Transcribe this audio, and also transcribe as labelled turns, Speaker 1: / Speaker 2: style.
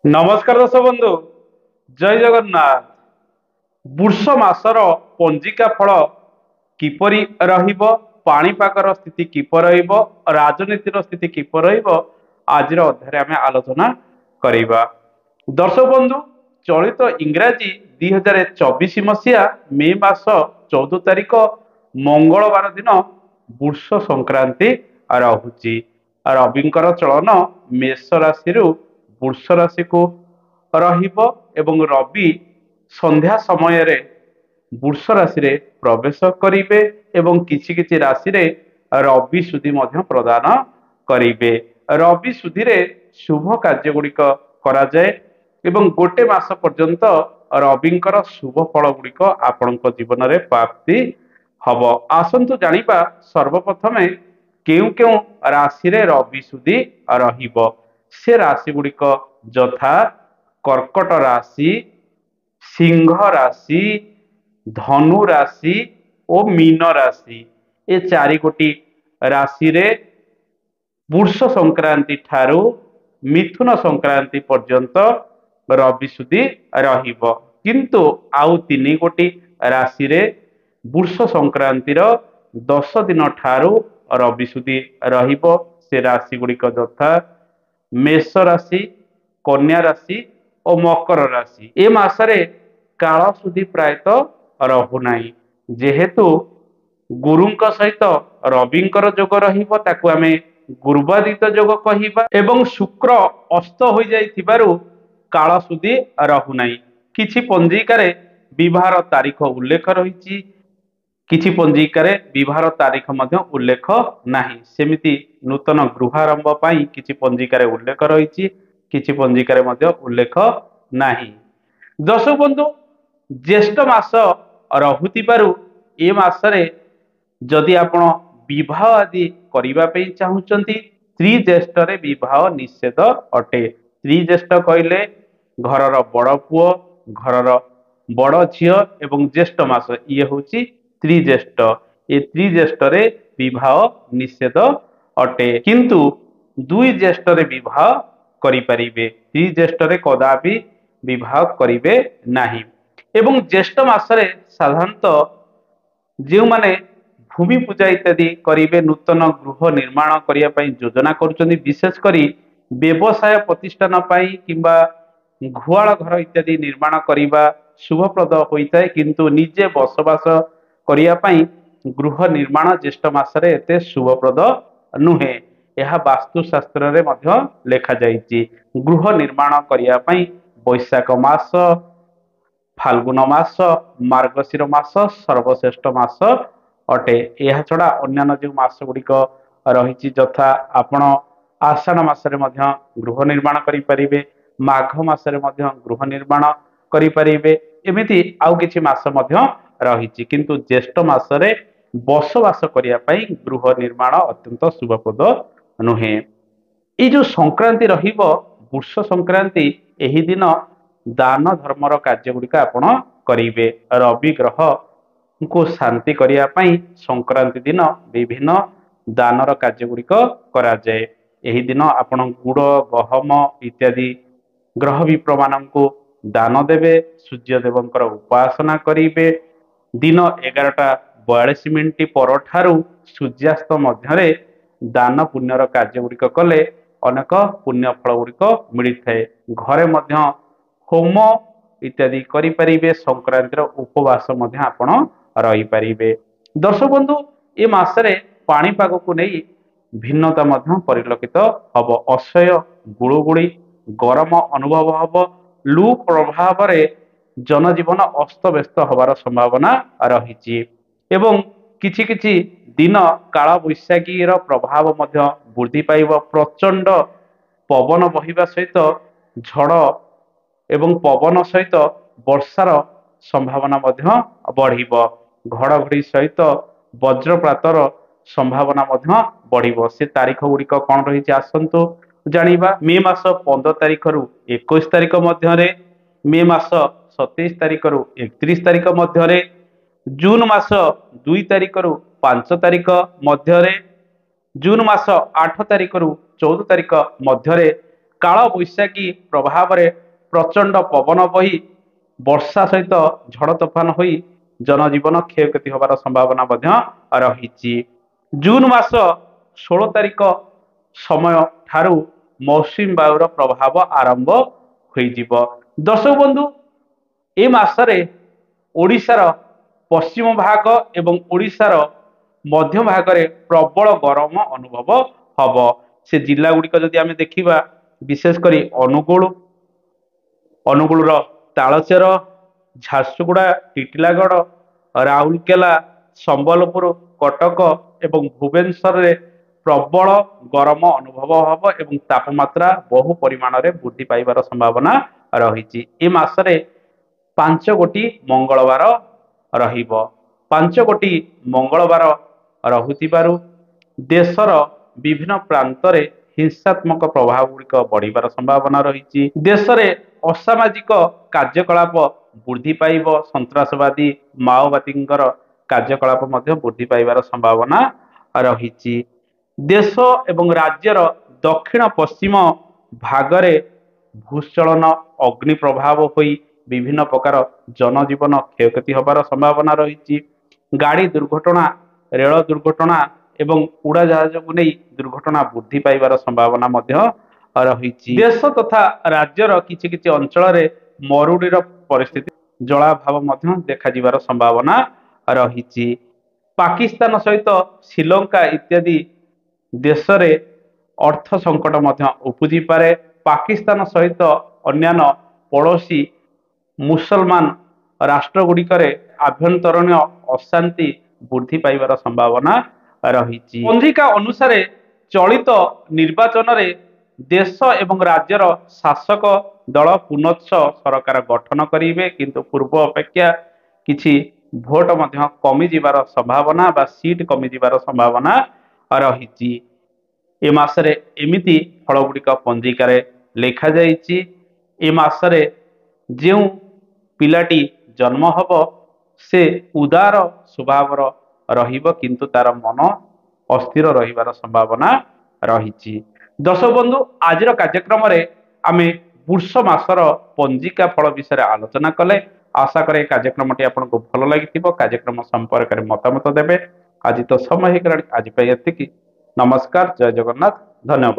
Speaker 1: नमस्कार दर्शक बंधु जय जगन्नाथ। वृष मासर पंजिका फल किपरि रहिबो, पाणीपागर स्थिति किपरि रहिबो, राजनीतिर स्थिति किपरि रहिबो, आजिर अध्याय आमे आलोचना करिबा। दर्शक बंधु, चलित इंग्राजी 2024 मसीहा मे मास 14 तारिख मंगलवार दिन वृष संक्रांति रहुची। रविंकर चलन मेष राशि वृष राशि को रहिबो एवं रवि संध्या समय रे वृष राशि रे प्रवेश करिवे एवं किछि किछि राशि रे रवि सुधी मध्य प्रदान करिवे। रवि सुधी रे शुभ कार्य गुड़िक करा जाए एवं गोटे मास पर्यंत रविंकर शुभ फल गुड़िक आपणक जीवन रे प्राप्ति हब। आसंतु जानिबा सर्वप्रथमे केउ केउ राशि रे रवि सुधी रहिबो। से राशि गुड़िक यथा कर्कट राशि, सिंह राशि, धनु राशि और मीन राशि। ए चारि गोटी राशि रे वृष संक्रांति ठारू मिथुन संक्रांति पर्यंत रवि सुधी रहिबो। किंतु आउ तीन गोटी राशि रे वृष संक्रांतिर 10 दिन ठारू रवि सुधी रहिबो। से राशि गुड़िक यथा मेष राशि, कन्या राशि और मकर राशि। ए मासरे काल सुधी प्रायतः रहुनाई, जेहेतु गुरुंक सहित रविंकर जोग रहिबो ताकू आमे गुरुबादित जोग कहिबा एवं शुक्र अस्त हो जाइथिबारु काल सुधी रहुनाई। किछि पंजिकारे विवाह तारीख उल्लेख रहिछि, किछि पंजिकारे विवाह तारीख मध्य उल्लेख नाही। सेमिति नूतन गृहारंभ पाई किछि पंजिकारे उल्लेख रहिछि, किछि पंजिकारे मध्य उल्लेख नाही। दर्शक बंधु, ज्येष्ठ मास रहुतिबारु ए मासरे जदि आपण विवाह आदि करिबा पे चाहुचंती, त्रिज्येष्ठ रे विवाह निषेध अटे। त्रिज्येष्ठ कहले घरर बड़ पुओ, घरर बड़ झियो एवं ज्येष्ठ मास ये होची त्रिज्येष्ठ। ए त्रिज्येष्ठ रे विवाह निषेध अटे, किंतु दुई ज्येष्ठ रे विवाह करि परिबे। त्रिज्येष्ठ रे कदापि विवाह करिबे नाही। एवं ज्येष्ठ मासरे साधारणतः जो माने भूमि पूजा इत्यादि करिबे, नूतन गृह निर्माण करिया पई योजना करूचंदी, विशेष करी व्यवसाय प्रतिष्ठान पई किंबा घुआळ घर इत्यादि निर्माण करिबा शुभप्रद होइताय। किंतु निजे बसवास करिया पई गृह निर्माण ज्येष्ठ मासरे एते शुभप्रद नुहे। यह वास्तुशास्त्र रे मध्य लेखा जाइछि। गृह निर्माण करिया पई वैशाख मास, फाल्गुन मास, मार्गशीर मास सर्वश्रेष्ठ मास अटे। यह छड़ा अन्य जो मास गुड़िक रही यथा आपण आषाढ़ मासरे मध्य गृह निर्माण करि परिबे, माघ मासरे मध्य गृह निर्माण करि परिबे, एमिति आउ किछि मास मध्य रही। किंतु ज्येष्ठ मासरे बसवास करिया पई गृह निर्माण अत्यंत शुभप्रद नुहे। ये जो संक्रांति रहिबो वृष संक्रांति, एही दिन दान धर्मर कार्य गुड़िक आपण करिवे। रवि ग्रह को शांति करिया पई संक्रांति दिन विभिन्न दानर कार्य गुड़िक करा जाए। एही दिन आपण गुड़, गहम इत्यादि ग्रह विप्र माननकु दान देवे, सूर्य देवंकर उपासना करिवे। दिन 11:42 पर ठारू सूर्यास्त मध्यरे दान पुण्यर कार्य गुड़िक कले अनेक पुण्य फल गुड़िक मिलता है। घरे मध्य होम इत्यादि करि परिबे, संक्रांतिर उपवास मध्य आपण रही परिबे। दर्शक बंधु, ए मासरे पाणीपाग को नहीं भिन्नता मध्य परिलक्षित हब। असह्य गुळुगुळी गरम अनुभव हब। लू प्रभाव रे जनजीवन अस्तव्यस्त हबार संभावना रही एवं किछि किछि दिन काल बैशाखी प्रभाव मध्य वृद्धि पाइब। प्रचंड पवन बहिबा सहित झड़ एवं पवन सहित वर्षार संभावना मध्य बढ़िब। घड़घड़ी सहित वज्रपातर संभावना मध्य बढ़िब। से तारीख गुड़िक कौन रही आसंतु जानिबा। मे मास 15 तारिख रु 21 तारिख मध्य, मे मास 27 तारिख रु 31 तारिख मध्य, जून मास 2 तारिख रु 5 तारिख मध्य, जून मास 8 तारिख रु 14 तारिख मध्य काल बैशाखी प्रभाव में प्रचंड पवन बही वर्षा सहित झड़ तोफान हो जनजीवन क्षयक्षति होबार संभावना रही। जून मास 16 तारिख समय ठारू मौसुमी वायुर प्रभाव आरंभ हो। दर्शक बंधु ए मासरे ओडिशार पश्चिम भाग एवं ओडिशार मध्य भाग में प्रबल गरम अनुभव हम। से जिला गुड़िक जदि आम देखा विशेषकर अनुगुल तालचेर झारसुगुड़ा टिटिलागढ़ राउरकेला संबलपुर कटक एवं भुवनेश्वर में प्रबल गरम अनुभव हम एवं तापमात्रा बहु परिमाण में वृद्धि पाइबार संभावना रही। ए मासरे 5 गोटी मंगलवार रहिबो। 5 गोटी मंगलवार रहुतिबारु देशर विभिन्न प्रांत रे हिंसात्मक प्रभाव गुड़िक बढ़िबार संभावना रही। देश में असामाजिक कार्यकलाप वृद्धि पाइब, सन्त्रासवादी माओवादी कार्यकलाप वृद्धि पाइबार संभावना रही। देश एवं राज्यर दक्षिण पश्चिम भागरे भूस्खलन अग्नि प्रभाव होई विभिन्न प्रकार जनजीवन क्षयक्षति होबार संभावना रही। गाड़ी दुर्घटना, रेल दुर्घटना एवं उड़ाजहाज को नहीं दुर्घटना वृद्धि पाइबार संभावना रही। देश तथा राज्यर किछि किछि अंचल रे मरुड़ीर परिस्थिति जलाभाव देखा जिबार संभावना रही। पाकिस्तान सहित श्रीलंका इत्यादि देश रे अर्थ संकट उपजी पारे। पाकिस्तान सहित अन्यान्य पड़ोशी मुसलमान राष्ट्र गुड़िकरे आभ्यंतरण अशांति वृद्धि पाइबार संभावना रही। पंजिका अनुसार चलित निर्वाचन रे देश एवं राज्यर शासक दल पुनश्च सरकार गठन करेंगे, किंतु पूर्व अपेक्षा किछि भोट कमी जिबार संभावना बा सीट कमी जिबार संभावना रही। ए मासरे एमिति फल गुड़िक पंजिकार लेखा जाइछि। ए मासरे जो पिलाटी जन्म हब से उदार स्वभावर रहिब, किंतु तार मन अस्थिर रहिबार संभावना रही। दर्शक बंधु आज कार्यक्रम रे आमे पुरुष मासर पंजिका फल विषय आलोचना कले। आशा करे कार्यक्रमटी आपको भल लगी। कार्यक्रम संपर्क में मतामत देवे। आज तो समय हो गला, आज एतिकी। नमस्कार, जय जगन्नाथ, धन्यवाद।